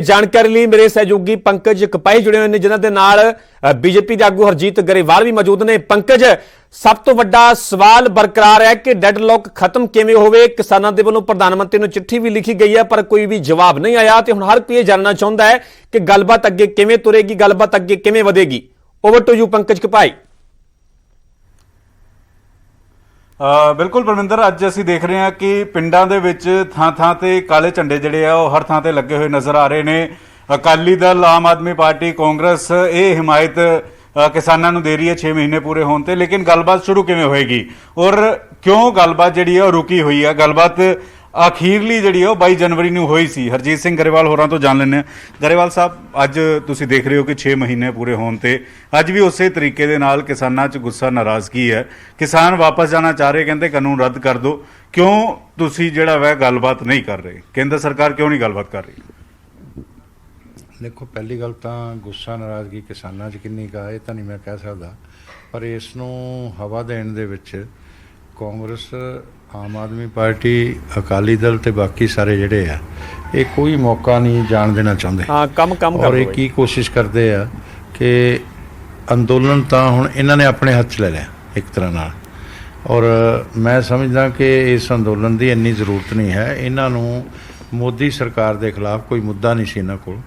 जानकारी ਲਈ ਮੇਰੇ ਸਹਿਯੋਗੀ ਪੰਕਜ ਕਪਾਈ जुड़े हुए ਨੇ ਜਿਨ੍ਹਾਂ ਦੇ ਨਾਲ बीजेपी ਦੇ ਆਗੂ ਹਰਜੀਤ ਗਰੇਵਾਲ ਵੀ ਮੌਜੂਦ ਨੇ। ਪੰਕਜ, ਸਭ ਤੋਂ ਵੱਡਾ ਸਵਾਲ ਬਰਕਰਾਰ ਹੈ ਕਿ ਡੈਡਲੌਕ ਖਤਮ ਕਿਵੇਂ ਹੋਵੇ। ਕਿਸਾਨਾਂ ਦੇ ਵੱਲੋਂ ਪ੍ਰਧਾਨ ਮੰਤਰੀ ਨੂੰ ਚਿੱਠੀ ਵੀ ਲਿਖੀ ਗਈ ਹੈ ਪਰ ਕੋਈ ਵੀ ਜਵਾਬ ਨਹੀਂ ਆਇਆ ਤੇ ਹੁਣ ਹਰ ਕੋਈ ਇਹ ਜਾਣਨਾ ਚਾਹੁੰਦਾ ਹੈ ਕਿ ਗੱਲਬਾਤ ਅੱਗੇ ਕਿਵੇਂ ਤੁਰੇਗੀ, ਗੱਲਬਾਤ ਅੱਗੇ ਕਿਵੇਂ ਵਧੇਗੀ। Over to you Pankaj Kapai. बिल्कुल परमिंदर, अज असीं देख रहे हैं कि पिंडां दे विच थां ते काले झंडे जिहड़े आ ओह हर थां ते लगे हुए नज़र आ रहे ने। अकाली दल, आम आदमी पार्टी, कांग्रेस ये हिमायत किसानां नूं दे रही है 6 महीने पूरे होण ते, लेकिन गलबात शुरू किवें होएगी और क्यों गलबात जिहड़ी है रुकी हुई है। गलबात आखिरली जिहड़ी है 22 जनवरी नूं होई सी। हरजीत सिंह गरेवाल होरां तो जान लैंदे आ। गरेवाल साहब, अज तुसीं देख रहे हो कि 6 महीने पूरे होण ते अज भी उसे तरीके दे नाल किसानां 'च गुस्सा, नाराज़गी है। किसान वापस जाना चाह रहे, कहंदे कानून रद्द कर दो। क्यों तुसीं जिहड़ा वै गलबात नहीं कर रहे? केंद्र सरकार क्यों नहीं गलबात कर रही? देखो, पहली गल तो गुस्सा नाराज़गी किसानां 'च किन्नी का ये तो नहीं मैं कह सकदा, पर इस नूं हवा देण दे विच कांग्रेस, आम आदमी पार्टी, अकाली दल ते बाकी सारे जिहड़े आ ये कोई मौका नहीं जाण देना चाहुंदे। हाँ, कम और ये की कोशिश करते आ कि अंदोलन तो हुण इन्हां ने अपने हत्थ च ले लिया एक तरह नाल, और मैं समझदा कि इस अंदोलन की इन्नी जरूरत नहीं है। इन्हां नूं मोदी सरकार के खिलाफ कोई मुद्दा नहीं सी इन्हां कोल,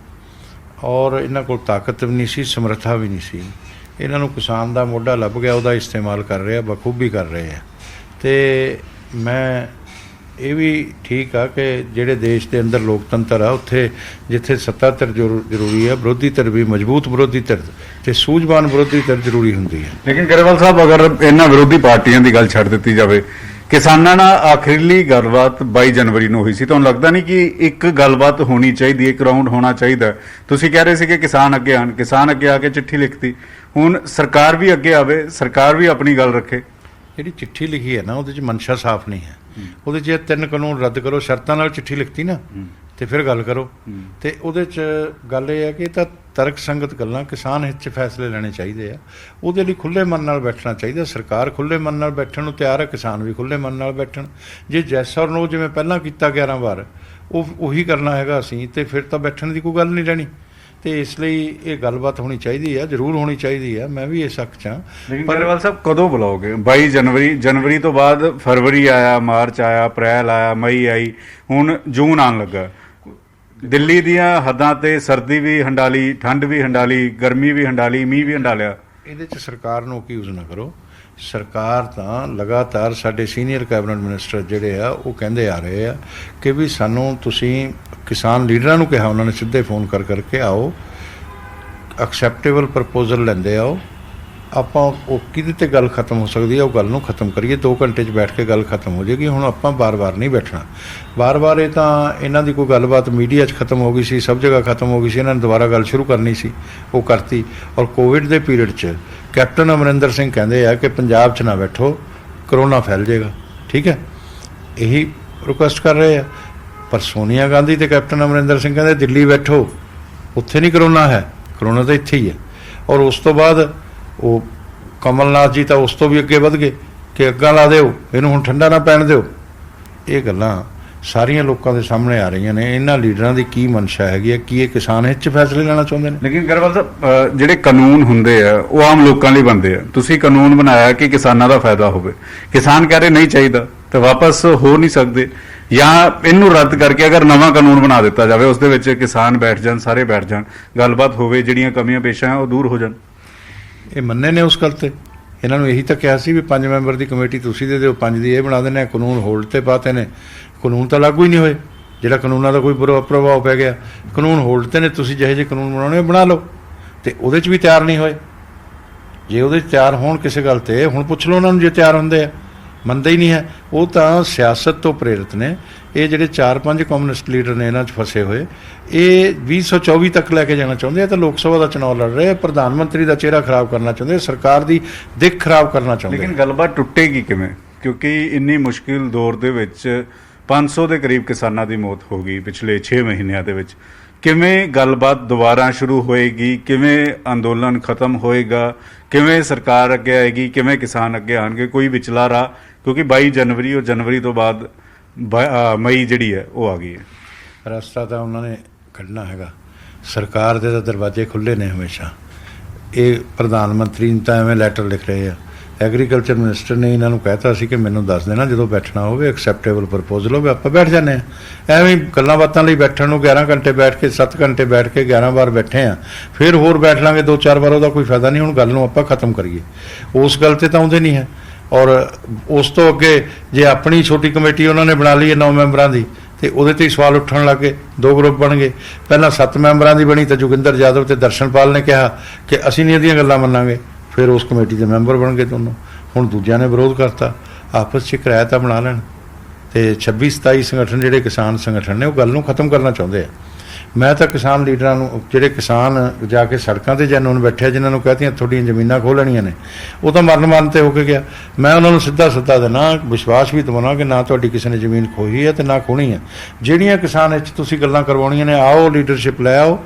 और इन्हां कोल ताकत भी नहीं सी, समर्था भी नहीं सी। इन्हां नूं किसान दा मोढा लभ गया, उहदा इस्तेमाल कर रहे, बखूबी कर रहे हैं। तो मैं ये भी ठीक है कि ਜਿਹੜੇ देश के अंदर लोकतंत्र आ उत्थे जिथे सत्ता धिर जरूरी है, विरोधी धिर भी मजबूत विरोधी धिर ते सूझवान विरोधी धिर जरूरी होंदी है। लेकिन गरेवाल साहब, अगर इन्हां विरोधी पार्टियां की गल छड्ड दित्ती जावे, किसानां नाल आखिरली गलबात 22 जनवरी नूं होई सी, तुहानूं लगदा नहीं कि एक गलबात होनी चाहिए, एक राउंड होना चाहिए? तुसीं कह रहे थे कि किसान अगे आन, किसान अगे आके चिट्ठी लिखती, हुण सरकार भी अगे आवे, सरकार भी अपनी गल रखे। जी चिट्ठी लिखी है ना, वो मनशा साफ नहीं है। वो 3 कानून रद्द करो, शर्तां नाल चिट्ठी लिखती ना तो फिर गल करो। तो वो गल ये है कि तो तरक संगत गल्लां किसान हित च फैसले लेने चाहिए आ। उहदे लई खुले मन नाल बैठना चाहिए। सरकार खुले मन नाल बैठण नूं तैयार है, किसान भी खुले मन नाल बैठण। जे जैस और नो जिवें पहलां कीता 11 बार उही करना हैगा असीं, तो फिर तो बैठण दी कोई गल नहीं रहनी। तो इसलिए ये गलबात होनी चाहिए है, जरूर होनी चाहिए है। मैं भी इस हक च हाँ। लेकिन गरेवाल साहब, कदों बुलाओगे? 22 जनवरी तो बाद फरवरी आया, मार्च आया, अप्रैल आया, मई आई, हुण जून आन लगा। दिल्ली दियां हदां ते सर्दी भी हंडाली, ठंड भी हंडाली, गर्मी भी हंडाली, मीह भी हंडालिया। ਇਹਦੇ 'ਚ ਸਰਕਾਰ ਨੂੰ ਕੀ ਯੂਜ਼ ਨਾ ਕਰੋ। ਸਰਕਾਰ ਤਾਂ ਲਗਾਤਾਰ ਸਾਡੇ ਸੀਨੀਅਰ ਕੈਬਨਿਟ ਮਿਨਿਸਟਰ ਜਿਹੜੇ ਆ ਉਹ ਕਹਿੰਦੇ ਆ ਰਹੇ ਆ ਕਿ ਵੀ ਸਾਨੂੰ ਤੁਸੀਂ ਕਿਸਾਨ ਲੀਡਰਾਂ ਨੂੰ ਕਿਹਾ, ਉਹਨਾਂ ਨੇ ਸਿੱਧੇ ਫੋਨ ਕਰਕੇ ਆਓ, ਐਕਸੈਪਟੇਬਲ ਪ੍ਰਪੋਜ਼ਲ ਲੈਂਦੇ ਆਓ, ਆਪਾਂ ਉਹ ਕਿਹਦੇ 'ਤੇ ਗੱਲ ਖਤਮ ਹੋ ਸਕਦੀ ਹੈ ਉਹ ਗੱਲ ਨੂੰ ਖਤਮ ਕਰੀਏ। 2 ਘੰਟੇ 'ਚ ਬੈਠ ਕੇ ਗੱਲ ਖਤਮ ਹੋ ਜਾਏਗੀ। ਹੁਣ ਆਪਾਂ ਬਾਰ-ਬਾਰ ਨਹੀਂ ਬੈਠਣਾ। ਬਾਰ-ਬਾਰ ਇਹ ਤਾਂ ਇਹਨਾਂ ਦੀ ਕੋਈ ਗੱਲਬਾਤ ਮੀਡੀਆ 'ਚ ਖਤਮ ਹੋ ਗਈ ਸੀ, ਸਭ ਜਗ੍ਹਾ ਖਤਮ ਹੋ ਗਈ ਸੀ। ਇਹਨਾਂ ਨੇ ਦੁਬਾਰਾ ਗੱਲ ਸ਼ੁਰੂ ਕਰਨੀ ਸੀ, ਉਹ ਕਰਤੀ। ਔਰ ਕੋਵਿਡ ਦੇ ਪੀਰੀਅਡ 'ਚ ਕੈਪਟਨ ਅਮਰਿੰਦਰ ਸਿੰਘ ਕਹਿੰਦੇ ਆ ਕਿ ਪੰਜਾਬ 'ਚ ਨਾ ਬੈਠੋ, ਕਰੋਨਾ ਫੈਲ ਜਾਏਗਾ। ਠੀਕ ਹੈ, ਇਹੀ ਰਿਕੁਐਸਟ ਕਰ ਰਹੇ ਆ। ਪਰ ਸੋਨੀਆ ਗਾਂਧੀ ਤੇ ਕੈਪਟਨ ਅਮਰਿੰਦਰ ਸਿੰਘ ਕਹਿੰਦੇ ਦਿੱਲੀ ਬੈਠੋ, ਉੱਥੇ ਨਹੀਂ ਕਰੋਨਾ ਹੈ, ਕਰੋਨਾ ਤਾਂ ਇੱਥੇ ਹੀ ਹੈ। ਔਰ ਉਸ ਤੋਂ ਬਾਅਦ ਉਹ ਕਮਲਨਾਥ ਜੀ ਤਾਂ ਉਸ ਤੋਂ ਵੀ ਅੱਗੇ ਵਧ ਗਏ ਕਿ ਅੱਗਾਂ ਲਾ ਦਿਓ, ਇਹਨੂੰ ਹੁਣ ਠੰਡਾ ਨਾ ਪੈਣ ਦਿਓ। ਇਹ ਗੱਲਾਂ ਸਾਰੀਆਂ ਲੋਕਾਂ ਦੇ ਸਾਹਮਣੇ ਆ ਰਹੀਆਂ ਨੇ। ਇਹਨਾਂ ਲੀਡਰਾਂ ਦੀ ਕੀ ਮਨਸ਼ਾ ਹੈਗੀ ਹੈ, ਕੀ ਇਹ ਕਿਸਾਨ ਹਿੱਤ 'ਚ ਫੈਸਲੇ ਲੈਣਾ ਚਾਹੁੰਦੇ ਨੇ? लेकिन गरेवाल साहब, ਜਿਹੜੇ ਕਾਨੂੰਨ ਹੁੰਦੇ ਆ ਉਹ ਆਮ ਲੋਕਾਂ ਲਈ ਬਣਦੇ ਆ। ਤੁਸੀਂ ਕਾਨੂੰਨ ਬਣਾਇਆ ਕਿ ਕਿਸਾਨਾਂ ਦਾ ਫਾਇਦਾ ਹੋਵੇ, ਕਿਸਾਨ ਕਹਿ ਰਹੇ ਨਹੀਂ ਚਾਹੀਦਾ ਤਾਂ ਵਾਪਸ ਹੋ ਨਹੀਂ ਸਕਦੇ, ਜਾਂ ਇਹਨੂੰ ਰੱਦ ਕਰਕੇ ਅਗਰ ਨਵਾਂ ਕਾਨੂੰਨ ਬਣਾ ਦਿੱਤਾ ਜਾਵੇ, ਉਸ ਦੇ ਵਿੱਚ ਕਿਸਾਨ ਬੈਠ ਜਾਣ, ਸਾਰੇ ਬੈਠ ਜਾਣ, ਗੱਲਬਾਤ ਹੋਵੇ, ਜਿਹੜੀਆਂ ਕਮੀਆਂ ਪੇਸ਼ਾਂ ਉਹ ਦੂਰ ਹੋ ਜਾਣ। ਇਹ ਮੰਨੇ ਨੇ ਉਸ ਗੱਲ 'ਤੇ। ਇਹਨਾਂ ਨੂੰ ਇਹੀ ਤਾਂ ਕਿਹਾ ਸੀ ਵੀ 5 ਮੈਂਬਰ ਦੀ ਕਮੇਟੀ ਤੁਸੀਂ ਦੇ ਦਿਓ, 5 ਦੀ ਇਹ ਬਣਾ ਦਿੰਦੇ। ਕਾਨੂੰਨ ਹੋਲਡ 'ਤੇ ਪਾਤੇ ਨੇ, ਕਾਨੂੰਨ ਤਾਂ ਲਾਗੂ ਹੀ ਨਹੀਂ ਹੋਏ। ਜਿਹੜਾ ਕਾਨੂੰਨਾਂ ਦਾ ਕੋਈ ਬੁਰਾ ਪ੍ਰਭਾਵ ਪੈ ਗਿਆ, ਕਾਨੂੰਨ ਹੋਲਡ 'ਤੇ ਨੇ। ਤੁਸੀਂ ਜਿਹੇ ਜਿਹੇ ਕਾਨੂੰਨ ਬਣਾਉਣੇ ਬਣਾ ਲਓ। ਅਤੇ ਉਹਦੇ 'ਚ ਵੀ ਤਿਆਰ ਨਹੀਂ ਹੋਏ। ਜੇ ਉਹਦੇ 'ਚ ਤਿਆਰ ਹੋਣ ਕਿਸੇ ਗੱਲ 'ਤੇ, ਹੁਣ ਪੁੱਛ ਲਓ ਉਹਨਾਂ ਨੂੰ ਜੇ ਤਿਆਰ ਹੁੰਦੇ ਆ। ਮੰਨਦੇ ਹੀ ਨਹੀਂ ਹੈ। ਉਹ ਤਾਂ ਸਿਆਸਤ ਤੋਂ ਪ੍ਰੇਰਿਤ ਨੇ। ਇਹ ਜਿਹੜੇ 4-5 ਕਮਿਊਨਿਸਟ ਲੀਡਰ ਨੇ ਇਹਨਾਂ 'ਚ ਫਸੇ ਹੋਏ, ਇਹ 2024 ਤੱਕ ਲੈ ਕੇ ਜਾਣਾ ਚਾਹੁੰਦੇ ਆ। ਤਾਂ ਲੋਕ ਸਭਾ ਦਾ ਚੁਣਾਵ ਲੜ ਰਹੇ ਆ, ਪ੍ਰਧਾਨ ਮੰਤਰੀ ਦਾ ਚਿਹਰਾ ਖਰਾਬ ਕਰਨਾ ਚਾਹੁੰਦੇ, ਸਰਕਾਰ ਦੀ ਦਿੱਖ ਖਰਾਬ ਕਰਨਾ ਚਾਹੁੰਦੇ। ਲੇਕਿਨ ਗੱਲਬਾਤ ਟੁੱਟੇਗੀ ਕਿਵੇਂ? ਕਿਉਂਕਿ ਇੰਨੀ ਮੁਸ਼ਕਿਲ ਦੌਰ ਦੇ ਵਿੱਚ 500 ਦੇ ਕਰੀਬ ਕਿਸਾਨਾਂ ਦੀ ਮੌਤ ਹੋ ਗਈ ਪਿਛਲੇ 6 ਮਹੀਨਿਆਂ ਦੇ ਵਿੱਚ। ਕਿਵੇਂ ਗੱਲਬਾਤ ਦੁਬਾਰਾ ਸ਼ੁਰੂ ਹੋਏਗੀ? ਕਿਵੇਂ ਅੰਦੋਲਨ ਖਤਮ ਹੋਏਗਾ? ਕਿਵੇਂ ਸਰਕਾਰ ਅੱਗੇ ਆਏਗੀ? ਕਿਵੇਂ ਕਿਸਾਨ ਅੱਗੇ ਆਣਗੇ? ਕੋਈ ਵਿਚਲਾ ਰਾਹ? ਕਿਉਂਕਿ 22 ਜਨਵਰੀ ਔਰ ਜਨਵਰੀ ਤੋਂ ਬਾਅਦ ਮਈ ਜਿਹੜੀ ਹੈ ਉਹ ਆ ਗਈ ਹੈ। ਰਸਤਾ ਤਾਂ ਉਹਨਾਂ ਨੇ ਕੱਢਣਾ ਹੈਗਾ। ਸਰਕਾਰ ਦੇ ਤਾਂ ਦਰਵਾਜ਼ੇ ਖੁੱਲ੍ਹੇ ਨੇ ਹਮੇਸ਼ਾ। ਇਹ ਪ੍ਰਧਾਨ ਮੰਤਰੀ ਨੂੰ ਤਾਂ ਐਵੇਂ ਲੈਟਰ ਲਿਖ ਰਹੇ ਆ, ਐਗਰੀਕਲਚਰ ਮਿਨਿਸਟਰ ਨੇ ਇਹਨਾਂ ਨੂੰ ਕਹਿਤਾ ਸੀ ਕਿ ਮੈਨੂੰ ਦੱਸ ਦੇਣਾ ਜਦੋਂ ਬੈਠਣਾ ਹੋਵੇ, ਐਕਸੈਪਟੇਬਲ ਪ੍ਰਪੋਜ਼ਲ ਹੋਵੇ, ਆਪਾਂ ਬੈਠ ਜਾਂਦੇ ਹਾਂ। ਐਵੇਂ ਗੱਲਾਂ ਬਾਤਾਂ ਲਈ ਬੈਠਣ ਨੂੰ 11 ਘੰਟੇ ਬੈਠ ਕੇ 7 ਘੰਟੇ ਬੈਠ ਕੇ 11 ਵਾਰ ਬੈਠੇ ਆ, ਫਿਰ ਹੋਰ ਬੈਠ ਲਾਂਗੇ 2-4 ਵਾਰ, ਉਹਦਾ ਕੋਈ ਫਾਇਦਾ ਨਹੀਂ। ਹੁਣ ਗੱਲ ਨੂੰ ਆਪਾਂ ਖਤਮ ਕਰੀਏ, ਉਸ ਗੱਲ ਤੇ ਤਾਂ ਆਉਂਦੇ ਨਹੀਂ ਹੈ। ਔਰ ਉਸ ਤੋਂ ਅੱਗੇ ਜੇ ਆਪਣੀ ਛੋਟੀ ਕਮੇਟੀ ਉਹਨਾਂ ਨੇ ਬਣਾ ਲਈ ਹੈ 9 ਮੈਂਬਰਾਂ ਦੀ, ਤੇ ਉਹਦੇ ਤੇ ਹੀ ਸਵਾਲ ਉੱਠਣ ਲੱਗੇ, 2 ਗਰੁੱਪ ਬਣ ਗਏ। ਪਹਿਲਾਂ 7 ਮੈਂਬਰਾਂ ਦੀ ਬਣੀ ਤਾਂ ਜੋਗਿੰਦਰ ਯਾਦਵ ਤੇ ਦਰਸ਼ਨਪਾਲ ਨੇ ਕਿਹਾ ਕਿ ਅਸੀਂ ਨਹੀਂ ਇਹਦੀਆਂ ਗੱਲਾਂ ਮੰਨਾਂਗੇ, ਫਿਰ ਉਸ ਕਮੇਟੀ ਦੇ ਮੈਂਬਰ ਬਣ ਗਏ ਦੋਨੋਂ। ਹੁਣ ਦੂਜਿਆਂ ਨੇ ਵਿਰੋਧ ਕਰਤਾ, ਆਪਸ 'ਚ ਕਿਰਾਇਆ ਬਣਾ ਲੈਣ, ਤੇ 26-27 ਸੰਗਠਨ ਜਿਹੜੇ ਕਿਸਾਨ ਸੰਗਠਨ ਨੇ ਉਹ ਗੱਲ ਨੂੰ ਖਤਮ ਕਰਨਾ ਚਾਹੁੰਦੇ ਆ। ਮੈਂ ਤਾਂ ਕਿਸਾਨ ਲੀਡਰਾਂ ਨੂੰ, ਜਿਹੜੇ ਕਿਸਾਨ ਜਾ ਕੇ ਸੜਕਾਂ ਤੇ ਜੈਨੂਨ ਬੈਠੇ, ਜਿਨ੍ਹਾਂ ਨੂੰ ਕਹਤੀਆਂ ਤੁਹਾਡੀਆਂ ਜ਼ਮੀਨਾਂ ਖੋਹ ਲੈਣੀਆਂ ਨੇ, ਉਹ ਤਾਂ ਮਰਨ ਤੇ ਹੋ ਕੇ ਗਿਆ। ਮੈਂ ਉਹਨਾਂ ਨੂੰ ਸਿੱਧਾ ਦੇਣਾ, ਵਿਸ਼ਵਾਸ ਵੀ ਦਵਾਉਣਾ ਕਿ ਨਾ ਤੁਹਾਡੀ ਕਿਸੇ ਨੇ ਜ਼ਮੀਨ ਖੋਹੀ ਹੈ ਤੇ ਨਾ ਖੋਹਣੀ ਹੈ। ਜਿਹੜੀਆਂ ਕਿਸਾਨ ਵਿੱਚ ਤੁਸੀਂ ਗੱਲਾਂ ਕਰਵਾਉਣੀਆਂ ਨੇ, ਆਓ ਲੀਡਰਸ਼ਿਪ ਲੈ ਆਓ,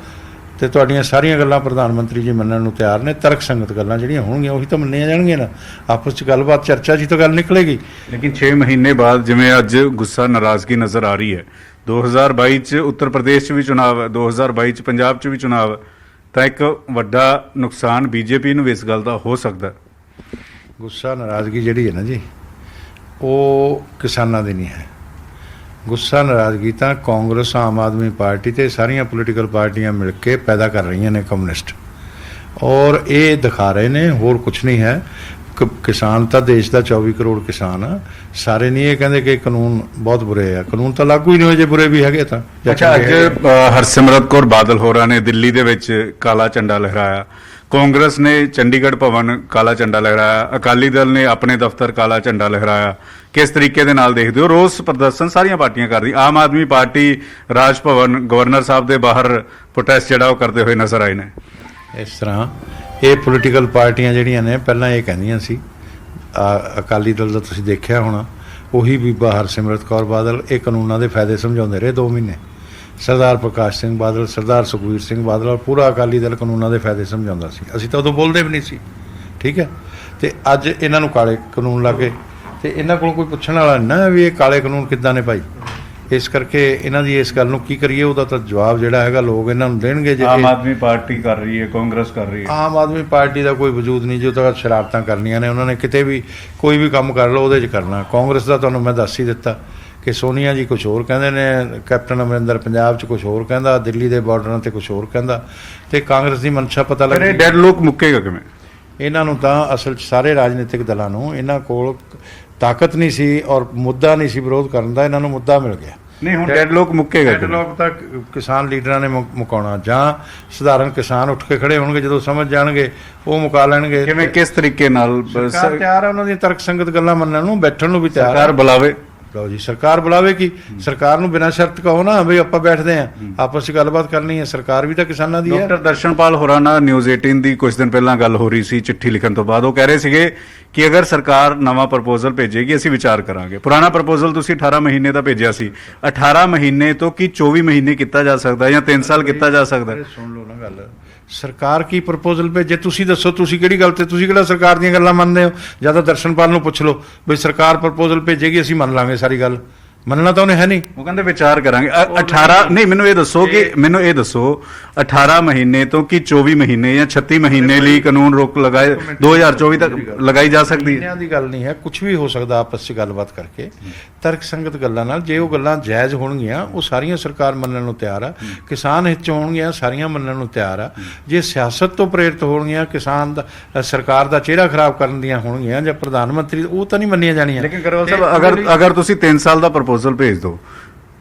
ਤੇ ਤੁਹਾਡੀਆਂ ਸਾਰੀਆਂ ਗੱਲਾਂ ਪ੍ਰਧਾਨ ਮੰਤਰੀ ਜੀ ਮੰਨਣ ਨੂੰ ਤਿਆਰ ਨੇ। ਤਰਕ ਸੰਗਤ ਗੱਲਾਂ ਜਿਹੜੀਆਂ ਹੋਣਗੀਆਂ ਉਹੀ ਤਾਂ ਮੰਨੀਆਂ ਜਾਣਗੀਆਂ ਨਾ, ਆਪਸ 'ਚ ਗੱਲਬਾਤ ਚਰਚਾ ਜੀ ਤਾਂ ਗੱਲ ਨਿਕਲੇਗੀ। ਲੇਕਿਨ 6 ਮਹੀਨੇ ਬਾਅਦ ਜਿਵੇਂ ਅੱਜ ਗੁੱਸਾ ਨਾਰਾਜ਼ਗੀ ਨਜ਼ਰ ਆ ਰਹੀ ਹੈ, 2022 ਚ ਉੱਤਰ ਪ੍ਰਦੇਸ਼ 'ਚ ਵੀ ਚੁਣਾਵ ਹੈ, 2022 ਚ ਪੰਜਾਬ 'ਚ ਵੀ ਚੁਣਾਵ ਹੈ, ਤਾਂ ਇੱਕ ਵੱਡਾ ਨੁਕਸਾਨ ਬੀਜੇਪੀ ਨੂੰ ਇਸ ਗੱਲ ਦਾ ਹੋ ਸਕਦਾ। ਗੁੱਸਾ ਨਾਰਾਜ਼ਗੀ ਜਿਹੜੀ ਹੈ ਨਾ ਜੀ, ਉਹ ਕਿਸਾਨਾਂ ਦੀ ਨਹੀਂ ਹੈ। ਗੁੱਸਾ ਨਾਰਾਜ਼ਗੀ ਤਾਂ ਕਾਂਗਰਸ, ਆਮ ਆਦਮੀ ਪਾਰਟੀ ਤੇ ਸਾਰੀਆਂ ਪੋਲੀਟੀਕਲ ਪਾਰਟੀਆਂ ਮਿਲ ਕੇ ਪੈਦਾ ਕਰ ਰਹੀਆਂ ਨੇ, ਕਮਿਊਨਿਸਟ, ਔਰ ਇਹ ਦਿਖਾ ਰਹੇ ਨੇ, ਹੋਰ ਕੁਝ ਨਹੀਂ ਹੈ। ਕਿਸਾਨ ਤਾਂ ਦੇਸ਼ ਦਾ 24 ਕਰੋੜ ਕਿਸਾਨ ਆ, ਸਾਰੇ ਨਹੀਂ ਇਹ ਕਹਿੰਦੇ ਕਿ ਕਾਨੂੰਨ ਬਹੁਤ ਬੁਰੇ ਆ, ਕਾਨੂੰਨ ਤਾਂ ਲਾਗੂ ਹੀ ਨਹੀਂ ਹੋਏ ਜੇ ਬੁਰੇ ਵੀ ਹੈਗੇ ਤਾਂ। ਅੱਛਾ, ਅੱਜ ਹਰਸਿਮਰਤ ਕੌਰ ਬਾਦਲ ਹੋਰਾਂ ਨੇ ਦਿੱਲੀ ਦੇ ਵਿੱਚ ਕਾਲਾ ਝੰਡਾ ਲਹਿਰਾਇਆ, ਕਾਂਗਰਸ ਨੇ ਚੰਡੀਗੜ੍ਹ ਭਵਨ ਕਾਲਾ ਝੰਡਾ ਲਹਿਰਾਇਆ, ਅਕਾਲੀ ਦਲ ਨੇ ਆਪਣੇ ਦਫ਼ਤਰ ਕਾਲਾ ਝੰਡਾ ਲਹਿਰਾਇਆ। ਕਿਸ ਤਰੀਕੇ ਦੇ ਨਾਲ ਦੇਖਦੇ ਹੋ? ਰੋਸ ਪ੍ਰਦਰਸ਼ਨ ਸਾਰੀਆਂ ਪਾਰਟੀਆਂ ਕਰਦੀ, ਆਮ ਆਦਮੀ ਪਾਰਟੀ ਰਾਜ ਭਵਨ ਗਵਰਨਰ ਸਾਹਿਬ ਦੇ ਬਾਹਰ ਪ੍ਰੋਟੈਸਟ ਜਿਹੜਾ ਉਹ ਕਰਦੇ ਹੋਏ ਨਜ਼ਰ ਆਏ ਨੇ। ਇਸ ਤਰ੍ਹਾਂ ਇਹ ਪੋਲੀਟੀਕਲ ਪਾਰਟੀਆਂ ਜਿਹੜੀਆਂ ਨੇ ਪਹਿਲਾਂ ਇਹ ਕਹਿੰਦੀਆਂ ਸੀ, ਅਕਾਲੀ ਦਲ ਦਾ ਤੁਸੀਂ ਦੇਖਿਆ ਹੋਣਾ, ਉਹੀ ਬੀਬਾ ਹਰਸਿਮਰਤ ਕੌਰ ਬਾਦਲ ਇਹ ਕਾਨੂੰਨਾਂ ਦੇ ਫਾਇਦੇ ਸਮਝਾਉਂਦੇ ਰਹੇ 2 ਮਹੀਨੇ। ਸਰਦਾਰ ਪ੍ਰਕਾਸ਼ ਸਿੰਘ ਬਾਦਲ, ਸਰਦਾਰ ਸੁਖਬੀਰ ਸਿੰਘ ਬਾਦਲ ਔਰ ਪੂਰਾ ਅਕਾਲੀ ਦਲ ਕਾਨੂੰਨਾਂ ਦੇ ਫਾਇਦੇ ਸਮਝਾਉਂਦਾ ਸੀ। ਅਸੀਂ ਤਾਂ ਉਦੋਂ ਬੋਲਦੇ ਵੀ ਨਹੀਂ ਸੀ, ਠੀਕ ਹੈ। ਤੇ ਅੱਜ ਇਹਨਾਂ ਨੂੰ ਕਾਲੇ ਕਾਨੂੰਨ ਲੱਗੇ, ਤੇ ਇਹਨਾਂ ਕੋਲ ਕੋਈ ਪੁੱਛਣ ਵਾਲਾ ਨਹੀਂ ਨਾ ਵੀ ਇਹ ਕਾਲੇ ਕਾਨੂੰਨ ਕਿੱਦਾਂ ਨੇ ਭਾਈ। ਇਸ ਕਰਕੇ ਇਹਨਾਂ ਦੀ ਇਸ ਗੱਲ ਨੂੰ ਕੀ ਕਰੀਏ, ਉਹਦਾ ਤਾਂ ਜਵਾਬ ਜਿਹੜਾ ਹੈਗਾ ਲੋਕ ਇਹਨਾਂ ਨੂੰ ਦੇਣਗੇ। ਜੇ ਆਮ ਆਦਮੀ ਪਾਰਟੀ ਕਰ ਰਹੀ ਹੈ, ਕਾਂਗਰਸ ਕਰ ਰਹੀ ਹੈ, ਆਮ ਆਦਮੀ ਪਾਰਟੀ ਦਾ ਕੋਈ ਵਜੂਦ ਨਹੀਂ, ਜੋ ਤਾਂ ਸ਼ਰਾਰਤਾਂ ਕਰਨੀਆਂ ਨੇ ਉਹਨਾਂ ਨੇ, ਕਿਤੇ ਵੀ ਕੋਈ ਵੀ ਕੰਮ ਕਰ ਲਓ ਉਹਦੇ 'ਚ ਕਰਨਾ। ਕਾਂਗਰਸ ਦਾ ਤੁਹਾਨੂੰ ਮੈਂ ਦੱਸ ਹੀ ਦਿੱਤਾ ਕਿ ਸੋਨੀਆ ਜੀ ਕੁਝ ਹੋਰ ਕਹਿੰਦੇ ਨੇ, ਕੈਪਟਨ ਅਮਰਿੰਦਰ ਪੰਜਾਬ 'ਚ ਕੁਝ ਹੋਰ ਕਹਿੰਦਾ, ਦਿੱਲੀ ਦੇ ਬਾਰਡਰਾਂ ਤੇ ਕੁਝ ਹੋਰ ਕਹਿੰਦਾ, ਤੇ ਕਾਂਗਰਸ ਦੀ ਮਨਸ਼ਾ ਪਤਾ ਪਰ ਇਹ ਲੱਗੀ। ਡੈਡ ਲੋਕ ਮੁੱਕੇਗਾ ਕਿਵੇਂ? ਇਹਨਾਂ ਨੂੰ ਤਾਂ ਅਸਲ 'ਚ ਸਾਰੇ ਰਾਜਨੀਤਿਕ ਦਲਾਂ ਨੂੰ ਇਹਨਾਂ ਕੋਲ ਤਾਕਤ ਨਹੀਂ ਸੀ ਔਰ ਮੁੱਦਾ ਨਹੀਂ ਸੀ ਵਿਰੋਧ ਕਰਨ ਦਾ, ਇਹਨਾਂ ਨੂੰ ਮੁੱਦਾ ਮਿਲ ਗਿਆ। ਨਹੀਂ, ਹੁਣ ਡੈਡ ਲੋਕ ਮੁੱਕੇਗਾ ਕਿਵੇਂ? ਲੋਕ ਤਾਂ ਕਿਸਾਨ ਲੀਡਰਾਂ ਨੇ ਮੁਕਾਉਣਾ, ਜਾਂ ਸਧਾਰਨ ਕਿਸਾਨ ਉੱਠ ਕੇ ਖੜੇ ਹੋਣਗੇ ਜਦੋਂ ਸਮਝ ਜਾਣਗੇ ਉਹ ਮੁਕਾ ਲੈਣਗੇ। ਕਿਵੇਂ, ਕਿਸ ਤਰੀਕੇ ਨਾਲ? ਸਰਕਾਰ ਤਿਆਰ ਆ ਉਹਨਾਂ ਦੀਆਂ ਤਰਕ ਸੰਗਤ ਗੱਲਾਂ ਮੰਨਣ ਨੂੰ, ਬੈਠਣ ਨੂੰ ਵੀ ਤਿਆਰ। ਸਰਕਾਰ ਬੁਲਾਵੇ, ਲਓ ਜੀ, ਸਰਕਾਰ ਬੁਲਾਵੇ। ਕੀ ਸਰਕਾਰ ਨੂੰ ਬਿਨਾਂ ਸ਼ਰਤ ਕਹੋ ਨਾ ਵੀ ਆਪਾਂ ਬੈਠਦੇ ਆਂ, ਆਪਸ ਵਿੱਚ ਗੱਲਬਾਤ ਕਰਨੀ ਹੈ। ਸਰਕਾਰ ਵੀ ਤਾਂ ਕਿਸਾਨਾਂ ਦੀ ਹੈ। ਡਾਕਟਰ ਦਰਸ਼ਨਪਾਲ ਹੋਰਾਂ ਨਾਲ ਨਿਊਜ਼ 18 ਦੀ ਕੁਝ ਦਿਨ ਪਹਿਲਾਂ ਗੱਲ ਹੋ ਰਹੀ ਸੀ ਚਿੱਠੀ ਲਿਖਣ ਤੋਂ ਬਾਅਦ। ਉਹ ਕਹਿ ਰਹੇ ਸੀਗੇ ਕਿ ਅਗਰ ਸਰਕਾਰ ਨਵਾਂ ਪ੍ਰਪੋਜ਼ਲ ਭੇਜੇਗੀ ਅਸੀਂ ਵਿਚਾਰ ਕਰਾਂਗੇ। ਪੁਰਾਣਾ ਪ੍ਰਪੋਜ਼ਲ ਤੁਸੀਂ 18 ਮਹੀਨੇ ਦਾ ਭੇਜਿਆ ਸੀ, 18 ਮਹੀਨੇ ਤੋਂ ਕੀ 24 ਮਹੀਨੇ ਕੀਤਾ ਜਾ ਸਕਦਾ ਜਾਂ 3 ਸਾਲ ਕੀਤਾ ਜਾ ਸਕਦਾ? ਸੁਣ ਲਓ ਨਾ ਗੱਲ, ਸਰਕਾਰ ਕੀ ਪ੍ਰਪੋਜ਼ਲ ਭੇਜੇ ਤੁਸੀਂ ਦੱਸੋ, ਤੁਸੀਂ ਕਿਹੜੀ ਗੱਲ ਤੇ, ਤੁਸੀਂ ਕਿਹੜਾ ਸਰਕਾਰ ਦੀਆਂ ਗੱਲਾਂ ਮੰਨਦੇ ਹੋ? ਜਾਂ ਤਾਂ ਦਰਸ਼ਨਪਾਲ ਨੂੰ ਪੁੱਛ ਲਓ ਵੀ ਸਰਕਾਰ ਪ੍ਰਪੋਜ਼ਲ ਭੇਜੇਗੀ ਅਸੀਂ ਮੰਨ ਲਾਂਗੇ ਸਾਰੀ ਗੱਲ, ਮੰਨਣਾ ਤਾਂ ਉਹਨੇ ਹੈ ਨਹੀਂ। ਉਹ ਕਹਿੰਦੇ ਵਿਚਾਰ ਕਰਾਂਗੇ। 18 ਨਹੀਂ, ਮੈਨੂੰ ਇਹ ਦੱਸੋ 18 ਮਹੀਨੇ ਤੋਂ ਕੀ 24 ਮਹੀਨੇ ਜਾਂ 36 ਮਹੀਨੇ ਲਈ ਕਾਨੂੰਨ ਰੋਕ ਲਗਾਏ 2024 ਤੱਕ ਲਗਾਈ ਜਾ ਸਕਦੀ ਹੈ? ਇਹਨਾਂ ਦੀ ਗੱਲ ਨਹੀਂ ਹੈ, ਕੁਝ ਵੀ ਹੋ ਸਕਦਾ ਆਪਸ 'ਚ ਗੱਲਬਾਤ ਕਰਕੇ ਤਰਕ ਸੰਗਤ ਗੱਲਾਂ ਨਾਲ। ਜੇ ਉਹ ਗੱਲਾਂ ਜਾਇਜ਼ ਹੋਣਗੀਆਂ ਉਹ ਸਾਰੀਆਂ ਸਰਕਾਰ ਮੰਨਣ ਨੂੰ ਤਿਆਰ ਆ, ਕਿਸਾਨ ਹਿੱਤ 'ਚ ਹੋਣਗੀਆਂ ਸਾਰੀਆਂ ਮੰਨਣ ਨੂੰ ਤਿਆਰ ਆ। ਜੇ ਸਿਆਸਤ ਤੋਂ ਪ੍ਰੇਰਿਤ ਹੋਣਗੀਆਂ, ਕਿਸਾਨ ਦਾ ਸਰਕਾਰ ਦਾ ਚਿਹਰਾ ਖਰਾਬ ਕਰਨ ਦੀਆਂ ਹੋਣਗੀਆਂ ਜਾਂ ਪ੍ਰਧਾਨ ਮੰਤਰੀ, ਉਹ ਤਾਂ ਨਹੀਂ ਮੰਨੀਆਂ ਜਾਣੀਆਂ। ਲੇਕਿਨ ਕਰਵਾਲ ਸਾਹਿਬ, ਅਗਰ ਤੁਸੀਂ 3 ਸਾਲ ਦਾ ਪ੍ਰਪੋਜ਼ਲ ਭੇਜ ਦਿਓ,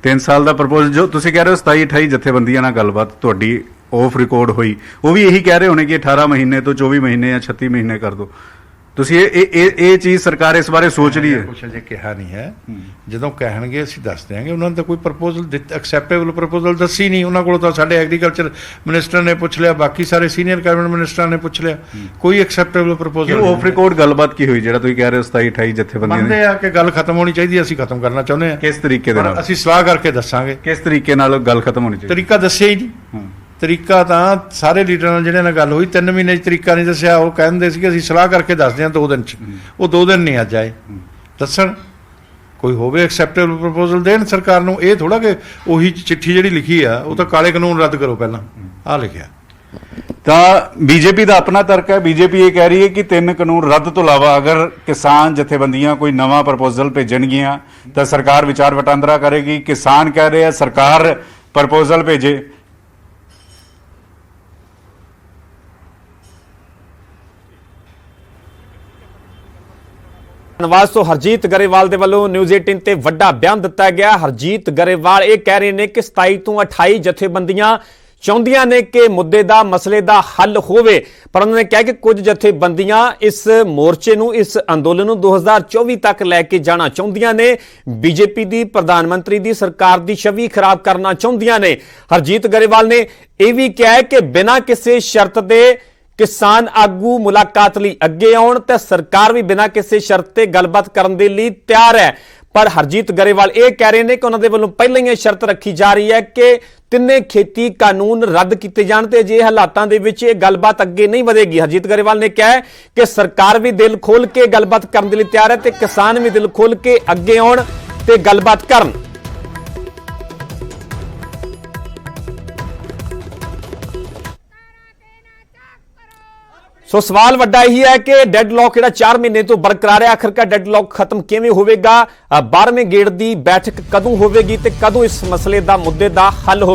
3 ਸਾਲ ਦਾ ਪ੍ਰਪੋਜ਼ਲ, ਜੋ ਤੁਸੀਂ ਕਹਿ ਰਹੇ ਹੋ 27-28 ਜਥੇਬੰਦੀਆਂ ਨਾਲ ਗੱਲਬਾਤ ਤੁਹਾਡੀ ਆਫ ਰਿਕਾਰਡ ਹੋਈ, ਉਹ ਵੀ ਇਹੀ ਕਹਿ ਰਹੇ ਹੋਣੇ ਕਿ 18 ਮਹੀਨੇ ਤੋਂ 24 ਮਹੀਨੇ ਜਾਂ 36 ਮਹੀਨੇ ਕਰ ਦਿਓ। ਤੁਸੀਂ ਇਹ ਚੀਜ਼ ਸਰਕਾਰ ਇਸ ਬਾਰੇ ਸੋਚ ਰਹੀ ਹੈ? ਕੁਛ ਅਜੇ ਕਿਹਾ ਨਹੀਂ ਹੈ, ਜਦੋਂ ਕਹਿਣਗੇ ਅਸੀਂ ਦੱਸ ਦਿਆਂਗੇ। ਉਹਨਾਂ ਨੇ ਤਾਂ ਕੋਈ ਪ੍ਰਪੋਜ਼ਲ ਐਕਸੈਪਟੇਬਲ ਪ੍ਰਪੋਜ਼ਲ ਦੱਸੀ ਨਹੀਂ। ਉਹਨਾਂ ਕੋਲ ਤਾਂ ਸਾਡੇ ਐਗਰੀਕਲਚਰ ਮਿਨਿਸਟਰ ਨੇ ਪੁੱਛ ਲਿਆ, ਬਾਕੀ ਸਾਰੇ ਸੀਨੀਅਰ ਕੈਬਨਿਟ ਮਿਨਿਸਟਰਾਂ ਨੇ ਪੁੱਛ ਲਿਆ, ਕੋਈ ਐਕਸੈਪਟੇਬਲ ਪ੍ਰਪੋਜ਼ਲ ਆਫ ਰਿਕਾਰਡ ਗੱਲਬਾਤ ਕੀ ਹੋਈ ਜਿਹੜਾ ਤੁਸੀਂ ਕਹਿ ਰਹੇ ਹੋ 27-28 ਜਥੇਬੰਦੀਆਂ ਮੰਨਦੇ ਆ ਕਿ ਗੱਲ ਖਤਮ ਹੋਣੀ ਚਾਹੀਦੀ, ਅਸੀਂ ਖਤਮ ਕਰਨਾ ਚਾਹੁੰਦੇ ਹਾਂ। ਕਿਸ ਤਰੀਕੇ ਦੇ ਨਾਲ? ਅਸੀਂ ਸਲਾਹ ਕਰਕੇ ਦੱਸਾਂਗੇ ਕਿਸ ਤਰੀਕੇ ਨਾਲ ਗੱਲ ਖਤਮ ਹੋਣੀ ਚਾਹੀਦੀ। ਤਰੀਕਾ ਦੱਸਿਆ ਹੀ ਨਹੀਂ। ਤਰੀਕਾ ਤਾਂ ਸਾਰੇ ਲੀਡਰਾਂ ਨਾਲ ਜਿਹੜੇ ਨਾਲ ਗੱਲ ਹੋਈ 3 ਮਹੀਨੇ 'ਚ ਤਰੀਕਾ ਨਹੀਂ ਦੱਸਿਆ। ਉਹ ਕਹਿੰਦੇ ਸੀ ਕਿ ਅਸੀਂ ਸਲਾਹ ਕਰਕੇ ਦੱਸਦੇ ਹਾਂ 2 ਦਿਨ 'ਚ, ਉਹ 2 ਦਿਨ ਨਹੀਂ ਅੱਜ ਆਏ ਦੱਸਣ। ਕੋਈ ਹੋਵੇ ਐਕਸੈਪਟੇਬਲ ਪ੍ਰਪੋਜ਼ਲ ਦੇਣ ਸਰਕਾਰ ਨੂੰ। ਇਹ ਥੋੜਾ ਕਿ ਉਹੀ ਚਿੱਠੀ ਜਿਹੜੀ ਲਿਖੀ ਆ ਉਹ ਤਾਂ ਕਾਲੇ ਕਾਨੂੰਨ ਰੱਦ ਕਰੋ ਪਹਿਲਾਂ, ਆਹ ਲਿਖਿਆ। ਤਾਂ ਬੀਜੇਪੀ ਦਾ ਆਪਣਾ ਤਰਕ ਹੈ। ਬੀਜੇਪੀ ਇਹ ਕਹਿ ਰਹੀ ਹੈ ਕਿ 3 ਕਾਨੂੰਨ ਰੱਦ ਤੋਂ ਇਲਾਵਾ ਅਗਰ ਕਿਸਾਨ ਜਥੇਬੰਦੀਆਂ ਕੋਈ ਨਵਾਂ ਪ੍ਰਪੋਜ਼ਲ ਭੇਜਣਗੀਆਂ ਤਾਂ ਸਰਕਾਰ ਵਿਚਾਰ ਵਟਾਂਦਰਾ ਕਰੇਗੀ। ਕਿਸਾਨ ਕਹਿ ਰਹੇ ਆ ਸਰਕਾਰ ਪ੍ਰਪੋਜ਼ਲ ਭੇਜੇ। ਧੰਨਵਾਦ। ਸੋ ਹਰਜੀਤ ਗਰੇਵਾਲ ਦੇ ਵੱਲੋਂ ਨਿਊਜ਼ 18 ਤੇ ਵੱਡਾ ਬਿਆਨ ਦਿੱਤਾ ਗਿਆ। ਹਰਜੀਤ ਗਰੇਵਾਲ ਇਹ ਕਹਿ ਰਹੇ ਨੇ ਕਿ 27 ਤੋਂ 28 ਜਥੇਬੰਦੀਆਂ ਚਾਹੁੰਦੀਆਂ ਨੇ ਕਿ ਮੁੱਦੇ ਦਾ ਮਸਲੇ ਦਾ ਹੱਲ ਹੋਵੇ, ਪਰ ਉਹਨਾਂ ਨੇ ਕਿਹਾ ਕਿ ਕੁਝ ਜਥੇਬੰਦੀਆਂ ਇਸ ਮੋਰਚੇ ਨੂੰ, ਇਸ ਅੰਦੋਲਨ ਨੂੰ 2024 ਤੱਕ ਲੈ ਕੇ ਜਾਣਾ ਚਾਹੁੰਦੀਆਂ ਨੇ। ਬੀਜੇਪੀ ਦੀ, ਪ੍ਰਧਾਨ ਮੰਤਰੀ ਦੀ ਸਰਕਾਰ ਦੀ ਛਵੀ ਖਰਾਬ ਕਰਨਾ ਚਾਹੁੰਦੀਆਂ ਨੇ। ਹਰਜੀਤ ਗਰੇਵਾਲ ਨੇ ਇਹ ਵੀ ਕਿਹਾ ਹੈ ਕਿ ਬਿਨਾਂ ਕਿਸੇ ਸ਼ਰਤ ਦੇ ਕਿਸਾਨ ਆਗੂ ਮੁਲਾਕਾਤ ਲਈ ਅੱਗੇ ਆਉਣ ਤੇ ਸਰਕਾਰ ਵੀ ਬਿਨਾਂ ਕਿਸੇ ਸ਼ਰਤ ਤੇ ਗੱਲਬਾਤ ਕਰਨ ਦੇ ਲਈ ਤਿਆਰ ਹੈ। ਪਰ ਹਰਜੀਤ ਗਰੇਵਾਲ ਇਹ ਕਹਿ ਰਹੇ ਨੇ ਕਿ ਉਹਨਾਂ ਦੇ ਵੱਲੋਂ ਪਹਿਲਾਂ ਹੀ ਇਹ ਸ਼ਰਤ ਰੱਖੀ ਜਾ ਰਹੀ ਹੈ ਕਿ ਤਿੰਨੇ ਖੇਤੀ ਕਾਨੂੰਨ ਰੱਦ ਕੀਤੇ ਜਾਣ ਤੇ ਜੇ ਹਾਲਾਤਾਂ ਦੇ ਵਿੱਚ ਇਹ ਗੱਲਬਾਤ ਅੱਗੇ ਨਹੀਂ ਵਧੇਗੀ। ਹਰਜੀਤ ਗਰੇਵਾਲ ਨੇ ਕਿਹਾ ਹੈ ਕਿ ਸਰਕਾਰ ਵੀ ਦਿਲ ਖੋਲ ਕੇ ਗੱਲਬਾਤ ਕਰਨ ਦੇ ਲਈ ਤਿਆਰ ਹੈ ਤੇ ਕਿਸਾਨ ਵੀ ਦਿਲ ਖੋਲ ਕੇ ਅੱਗੇ ਆਉਣ ਤੇ ਗੱਲਬਾਤ ਕਰਨ। ਸੋ ਸਵਾਲ ਵੱਡਾ ਇਹੀ ਹੈ ਕਿ ਡੈਡਲੌਕ ਜਿਹੜਾ 4 ਮਹੀਨੇ ਤੋਂ ਬਰਕਰਾਰ ਹੈ, ਆਖਿਰਕਾਰ ਡੈਡਲੌਕ ਖਤਮ ਕਿਵੇਂ ਹੋਵੇਗਾ? 12ਵੇਂ ਗੇੜ ਦੀ ਬੈਠਕ ਕਦੋਂ ਹੋਵੇਗੀ ਤੇ ਕਦੋਂ ਇਸ ਮਸਲੇ ਦਾ, ਮੁੱਦੇ ਦਾ ਹੱਲ ਹੋਵੇਗਾ?